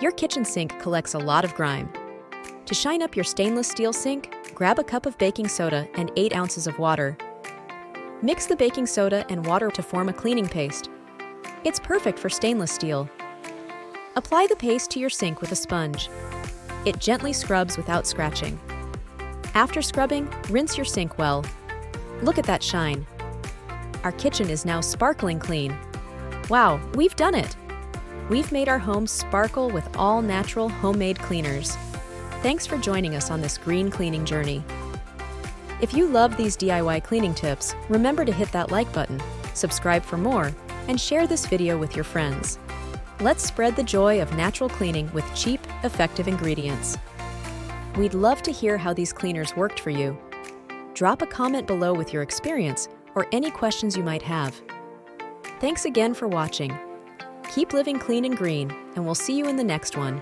Your kitchen sink collects a lot of grime. To shine up your stainless steel sink, grab a cup of baking soda and 8 ounces of water. Mix the baking soda and water to form a cleaning paste. It's perfect for stainless steel. Apply the paste to your sink with a sponge. It gently scrubs without scratching. After scrubbing, rinse your sink well. Look at that shine. Our kitchen is now sparkling clean. Wow, we've done it! We've made our home sparkle with all natural homemade cleaners. Thanks for joining us on this green cleaning journey. If you love these DIY cleaning tips, remember to hit that like button, subscribe for more, and share this video with your friends. Let's spread the joy of natural cleaning with cheap, effective ingredients. We'd love to hear how these cleaners worked for you. Drop a comment below with your experience or any questions you might have. Thanks again for watching. Keep living clean and green, and we'll see you in the next one.